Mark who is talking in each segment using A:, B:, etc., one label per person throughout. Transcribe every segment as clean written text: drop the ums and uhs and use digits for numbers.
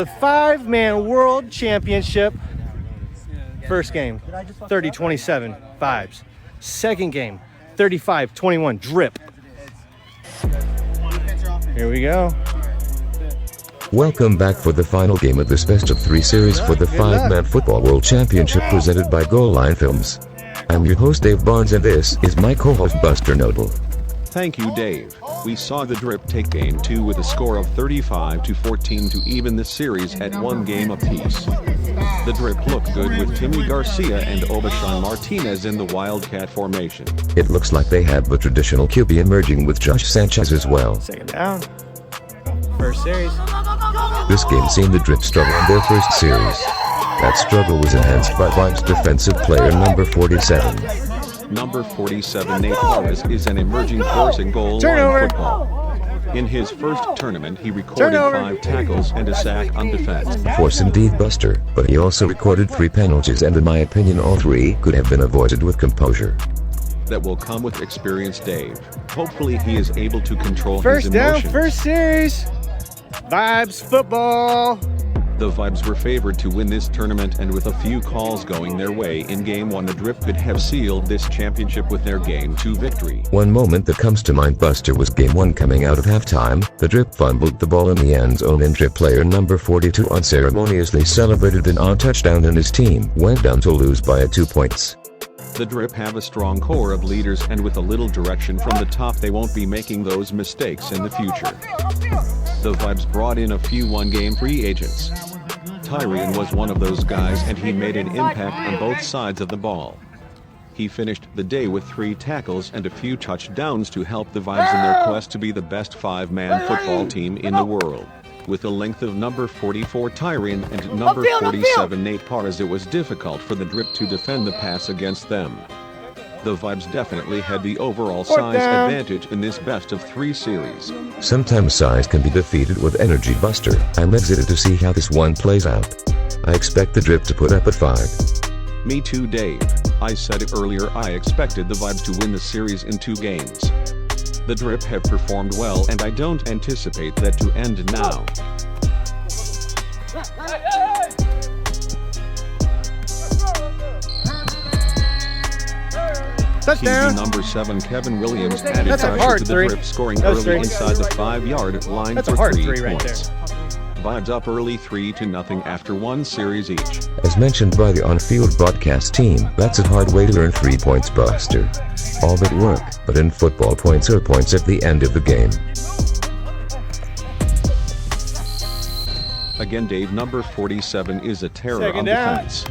A: The 5-man world championship. First game, 30-27, Vibes. Second game, 35-21, Drip. Here we go.
B: Welcome back for the final game of this best of 3 series for the 5-man football world championship presented by Goal Line Films. I'm your host Dave Barnes and this is my co-host Buster Noble.
C: Thank you, Dave. We saw the Drip take game 2 with a score of 35-14 to even the series at 1 game apiece. The Drip looked good with Timmy Garcia and Obashan Martinez in the Wildcat formation.
B: It looks like they have the traditional QB emerging with Josh Sanchez as well.
A: Second down. First series.
B: This game seen the Drip struggle in their first series. That struggle was enhanced by Vibes defensive player number 47.
C: Number 47 Nate Flores is an emerging force in goal line football. In his first tournament he recorded 5 tackles and a sack on defense.
B: Force indeed, Buster, but he also recorded 3 penalties and in my opinion all 3 could have been avoided with composure.
C: That will come with experience, Dave. Hopefully he is able to control
A: his emotions.
C: First
A: down, first series. Vibes football.
C: The Vibes were favored to win this tournament, and with a few calls going their way in Game 1 the Drip could have sealed this championship with their Game 2 victory.
B: One moment that comes to mind, Buster, was Game 1 coming out of halftime. The Drip fumbled the ball in the end zone and Drip player number 42 unceremoniously celebrated an odd touchdown and his team went down to lose by 2 points.
C: The Drip have a strong core of leaders, and with a little direction from the top they won't be making those mistakes in the future. The Vibes brought in a few one-game free agents. Tyrion was one of those guys and he made an impact on both sides of the ball. He finished the day with 3 tackles and a few touchdowns to help the Vibes in their quest to be the best 5-man football team in the world. With the length of number 44 Tyrion and number 47 Nate Parras, it was difficult for the Drip to defend the pass against them. The Vibes definitely had the overall size advantage in this best of 3 series.
B: Sometimes size can be defeated with energy, Buster. I'm excited to see how this one plays out. I expect the Drip to put up a 5.
C: Me too, Dave. I said it earlier, I expected the Vibes to win the series in 2 games. The Drip have performed well and I don't anticipate that to end now.
A: Touchdown.
C: QB number 7 Kevin Williams added pressure to the Drip, scoring early
A: 3.
C: inside the 5-yard line
A: That's
C: for 3
A: 3 right
C: points.
A: there.
C: Vibes up early 3-0 after 1 series each.
B: As mentioned by the on-field broadcast team, that's a hard way to earn 3 points, Buster. All that work, but in football points are points at the end of the game.
C: Again, Dave, number 47 is a terror on defense.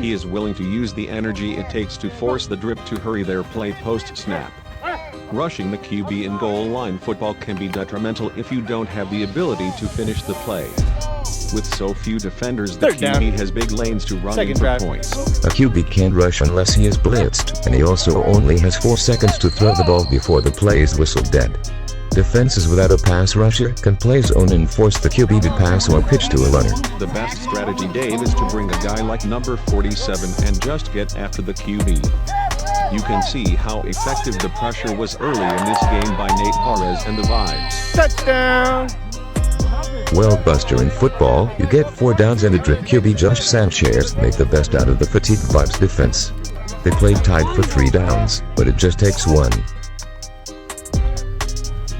C: He is willing to use the energy it takes to force the Drip to hurry their play post-snap. Rushing the QB in goal line football can be detrimental if you don't have the ability to finish the play. With so few defenders, the QB has big lanes to run in for points.
B: A QB can't rush unless he is blitzed, and he also only has 4 seconds to throw the ball before the play is whistled dead. Defenses without a pass rusher can play zone and force the QB to pass or pitch to a runner.
C: The best strategy, Dave, is to bring a guy like number 47 and just get after the QB. You can see how effective the pressure was early in this game by Nate Parras and the Vibes.
A: Touchdown!
B: Well, Buster, in football, you get 4 downs and a Drip QB Josh Sanchez made the best out of the fatigued Vibes defense. They played tied for 3 downs, but it just takes 1.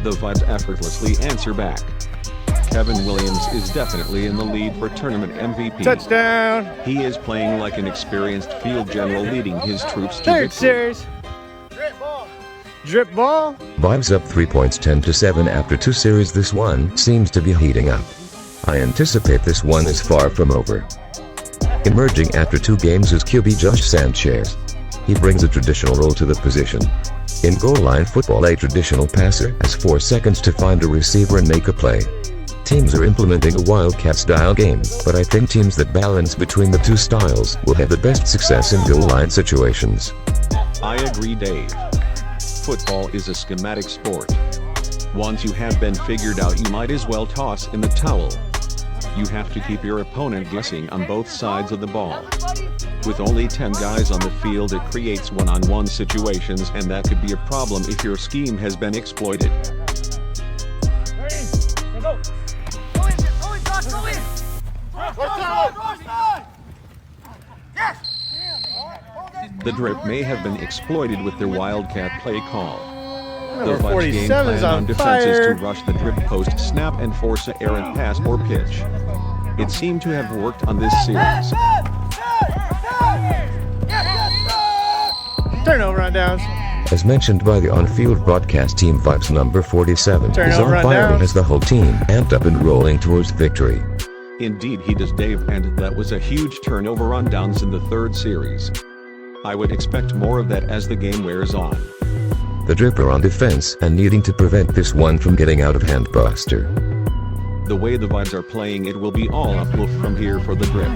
C: The Vibes effortlessly answer back. Kevin Williams is definitely in the lead for tournament MVP.
A: Touchdown!
C: He is playing like an experienced field general, leading his troops to
A: 3rd
C: victory.
A: series. Drip ball.
B: Vibes up 3 points 10-7 after 2 series. This one seems to be heating up. I anticipate this one is far from over. Emerging after 2 games is QB Josh Sanchez. He brings a traditional role to the position. In goal line football, a traditional passer has 4 seconds to find a receiver and make a play. Teams are implementing a Wildcat-style game, but I think teams that balance between the 2 styles will have the best success in goal line situations.
C: I agree, Dave. Football is a schematic sport. Once you have been figured out, you might as well toss in the towel. You have to keep your opponent guessing on both sides of the ball. With only 10 guys on the field, it creates one-on-one situations, and that could be a problem if your scheme has been exploited. The Drip may have been exploited with their Wildcat play call. The
A: Number
C: Vibes game
A: 47 is
C: plan
A: on
C: on defense is to
A: fire.
C: rush the Drip post snap and force an errant pass or pitch. It seemed to have worked on this series.
A: Turnover on downs.
B: As mentioned by the on-field broadcast team, Vibes number 47 is
A: Turnover
B: on
A: on
B: fire and
A: downs.
B: has the whole team amped up and rolling towards victory.
C: Indeed he does, Dave, and that was a huge turnover on downs in the third series. I would expect more of that as the game wears on.
B: The Drip are on defense and needing to prevent this one from getting out of hand, Buster.
C: The way the Vibes are playing, it will be all uphill from here for the Drip.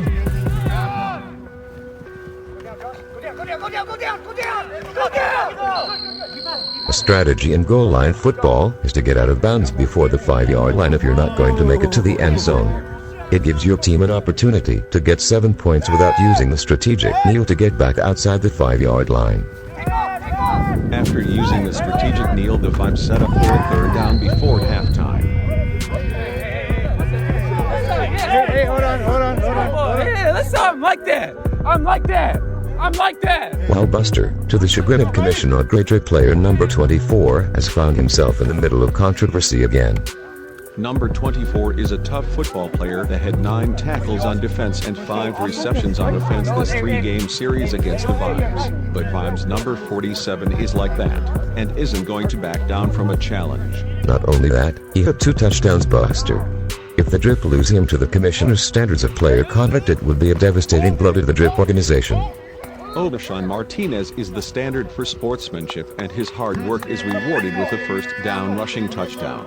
B: A strategy in goal line football is to get out of bounds before the 5-yard line if you're not going to make it to the end zone. It gives your team an opportunity to get 7 points without using the strategic kneel to get back outside the 5-yard line.
C: After using the strategic kneel, the Vibes set up for a third down before halftime.
A: Hey, hold on.
D: Yeah, let's stop. I'm like that. I'm like that.
B: While Buster, to the chagrin of Commissioner Great Drip player number 24, has found himself in the middle of controversy again.
C: Number 24 is a tough football player that had 9 tackles on defense and 5 receptions on offense this 3-game series against the Vibes. But Vibes number 47 is like that, and isn't going to back down from a challenge.
B: Not only that, he had 2 touchdowns, Buster. If the Drip lose him to the Commissioner's standards of player conduct, it would be a devastating blow to the Drip organization.
C: Xan Martinez is the standard for sportsmanship, and his hard work is rewarded with a first down rushing touchdown.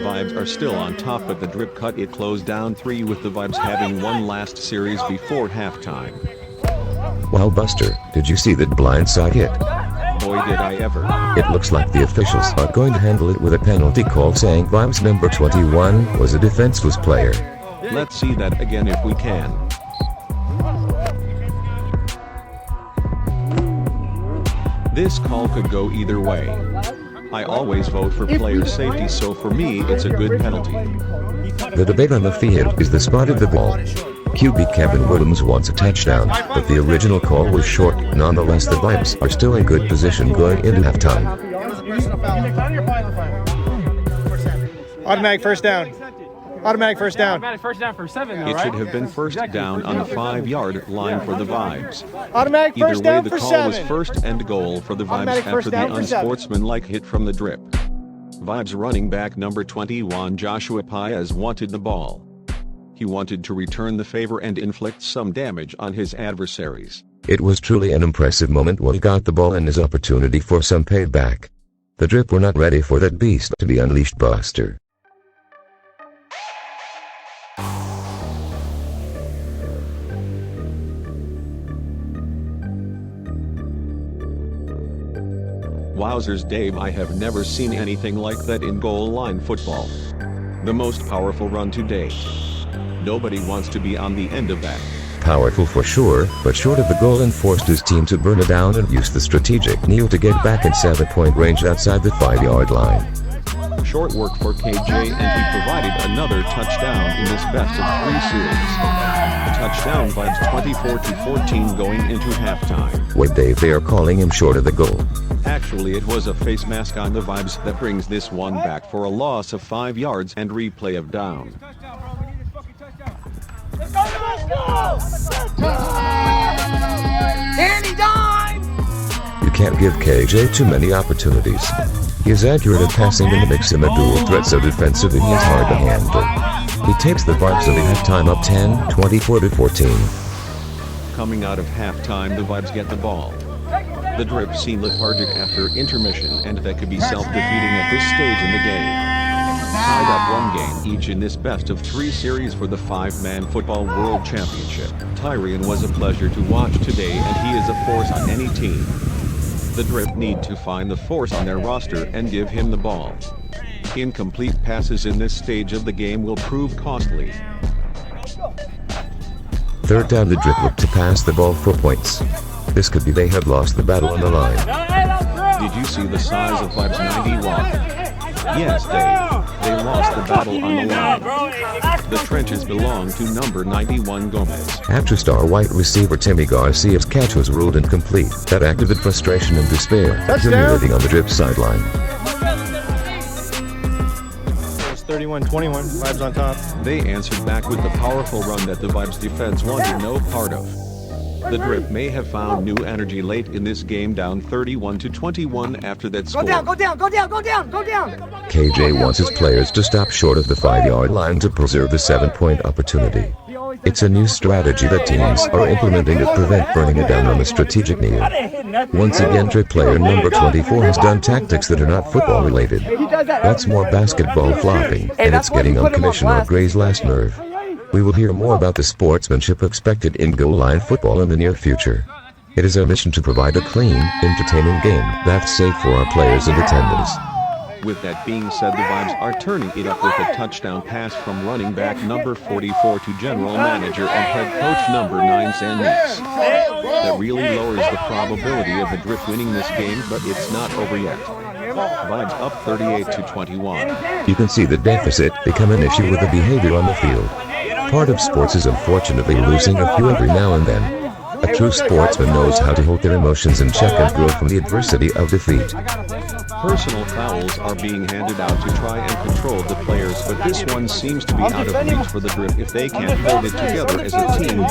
C: Vibes are still on top, but the Drip cut it close down 3 with the Vibes having one last series before halftime.
B: Wow, Buster, did you see that blindside hit?
C: Boy did I ever.
B: It looks like the officials are going to handle it with a penalty call saying Vibes number 21 was a defenseless player.
C: Let's see that again if we can. This call could go either way. I always vote for player safety, so for me it's a good penalty.
B: The debate on the field is the spot of the ball. QB Kevin Williams wants a touchdown, but the original call was short. Nonetheless, the Vibes are still in good position going into halftime.
A: Automatic first down. Automatic first down.
D: Automatic first down for 7 now,
C: It
D: right?
C: should have been first down on the 5-yard line for the Vibes.
A: Automatic
C: Either
A: first
C: way,
A: down
C: the
A: for
C: call was
A: 7.
C: first and goal for the Vibes
A: Automatic
C: after
A: first
C: the
A: down for 7.
C: unsportsmanlike hit from the Drip. Vibes running back number 21 Joshua Paez wanted the ball. He wanted to return the favor and inflict some damage on his adversaries.
B: It was truly an impressive moment when he got the ball and his opportunity for some payback. The Drip were not ready for that beast to be unleashed, Buster.
C: Wowzers, Dave, I have never seen anything like that in goal line football. The most powerful run to date. Nobody wants to be on the end of that.
B: Powerful for sure, but short of the goal and forced his team to burn it down and use the strategic kneel to get back in 7-point range outside the 5-yard line.
C: Short work for KJ, and he provided another touchdown in this best of 3 series. The touchdown Vibes 24-14 going into halftime.
B: Wait, Dave, they are calling him short of the goal.
C: Actually, it was a face mask on the Vibes that brings this one back for a loss of 5 yards and replay of down.
D: Danny dime!
B: You can't give KJ too many opportunities. He is accurate at passing and makes him a dual threat, so defensively he is hard to handle. He takes the Vibes at halftime up 10, 24-14.
C: Coming out of halftime, the Vibes get the ball. The Drip seem lethargic after intermission, and that could be self-defeating at this stage in the game. Tied up 1 game each in this best of 3 series for the 5-man football world championship. Tyrion was a pleasure to watch today, and he is a force on any team. The Drip need to find the force on their roster and give him the ball. Incomplete passes in this stage of the game will prove costly.
B: Third down, the Drip look to pass the ball for points. This could be they have lost the battle on the line.
C: Did you see the size of Vibes 91? Yes, Dave. they lost the battle on the line. The trenches belong to number 91 Gomez.
B: After star wide receiver Timmy Garcia's catch was ruled incomplete, that activated frustration and despair, humiliating on the Drip sideline.
E: It's 31-21, Vibes on top.
C: They answered back with the powerful run that the Vibes defense wanted no part of. The Drip may have found new energy late in this game, down 31-21 after that score.
F: Go down.
B: KJ wants his players to stop short of the 5-yard line to preserve the 7-point opportunity. It's a new strategy that teams are implementing to prevent burning it down on the strategic kneel. Once again, Drip player number 24 has done tactics that are not football related. That's more basketball flopping, and it's getting on Commissioner Gray's last nerve. We will hear more about the sportsmanship expected in goal line football in the near future. It is our mission to provide a clean, entertaining game that's safe for our players and attendants.
C: With that being said, the Vibes are turning it up with a touchdown pass from running back number 44 to general manager and head coach number 9 Xan Meeks. That really lowers the probability of the Drip winning this game, but it's not over yet. Vibes up 38-21.
B: You can see the deficit become an issue with the behavior on the field. Part of sports is unfortunately losing a few every now and then. A true sportsman knows how to hold their emotions in check and grow from the adversity of defeat.
C: Personal fouls are being handed out to try and control the players, but this one seems to be out of reach for the Drip if they can't hold it together as a team.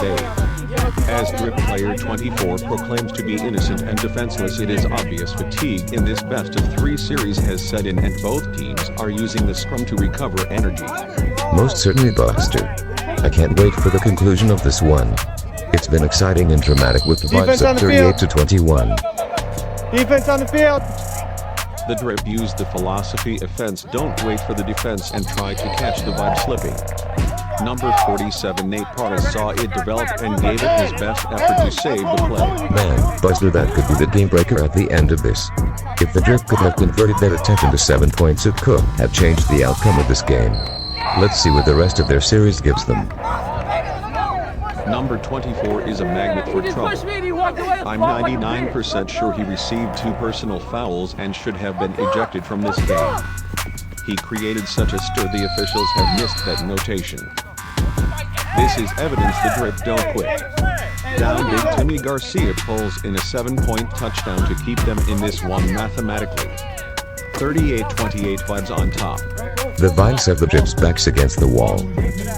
C: As Drip player 24 proclaims to be innocent and defenseless, it is obvious fatigue in this best-of-3 series has set in, and both teams are using the scrum to recover energy.
B: Most certainly, Buster. I can't wait for the conclusion of this one. It's been exciting and dramatic with the Vibes up 38-21.
E: Defense on the field.
C: The Drip used the philosophy offense, don't wait for the defense and try to catch the Vibe slipping. Number 47 Nate Parras saw it develop and gave it his best effort to save the play.
B: Man, Buster, that could be the game breaker at the end of this. If the Drip could have converted that attempt into 7 points, it could have changed the outcome of this game. Let's see what the rest of their series gives them.
C: Number 24 is a magnet for trouble. I'm 99% sure he received 2 personal fouls and should have been ejected from this game. He created such a stir, the officials have missed that notation. This is evidence the Drip don't quit. Down big, Timmy Garcia pulls in a 7-point touchdown to keep them in this one mathematically. 38-28 Vibes on top.
B: The Vibes have the Drip's backs against the wall.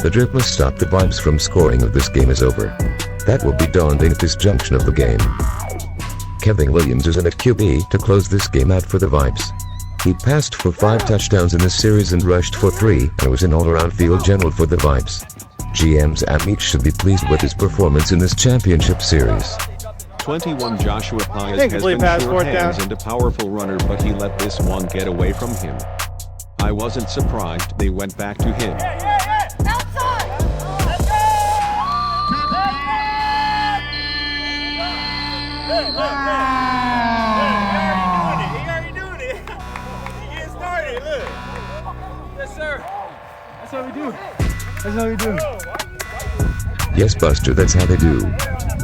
B: The Drip must stop the Vibes from scoring if this game is over. That will be daunting at this junction of the game. Kevin Williams is in at QB to close this game out for the Vibes. He passed for 5 touchdowns in this series and rushed for 3, and was an all-around field general for the Vibes. GM Xan Meeks should be pleased with his performance in this championship series.
C: 21 Joshua Pius has been sure hands and a powerful runner, but he let this one get away from him. I wasn't surprised they went back to him.
D: That's how we do. That's how we do.
B: Yes, Buster, that's how they do.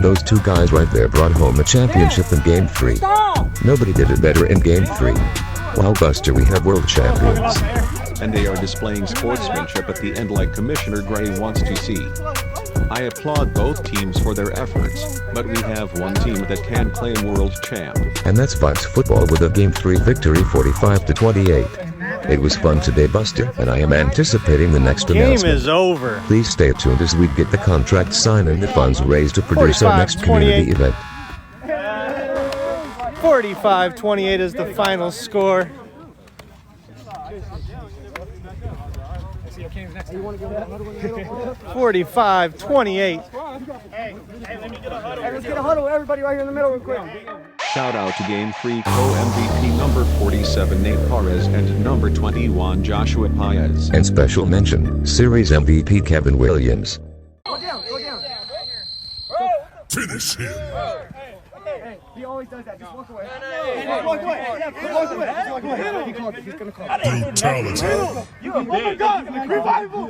B: Those 2 guys right there brought home a championship in Game 3. Nobody did it better in Game 3. Wow, Buster, we have world champions.
C: And they are displaying sportsmanship at the end like Commissioner Gray wants to see. I applaud both teams for their efforts, but we have one team that can claim world champ.
B: And that's Vibes football with a Game 3 victory 45-28. It was fun today, Buster, and I am anticipating the next announcement.
E: Game is over.
B: Please stay tuned as we get the contract signed and the funds raised to produce our next community event.
E: 45-28 is the final score.
F: You want to go that huddle?
E: 45-28.
F: Hey, let's get a huddle. Everybody right here in the middle real quick.
C: Shout out to Game 3 co-MVP number 47 Nate Parras and number 21 Joshua Pius.
B: And special mention, Series MVP Kevin Williams.
F: Go down.
G: Finish him.
F: Hey, he always does that. Just walk away. Walk away. Walk away. He's going to call it.
G: Brutality.
F: You a gun. Revival.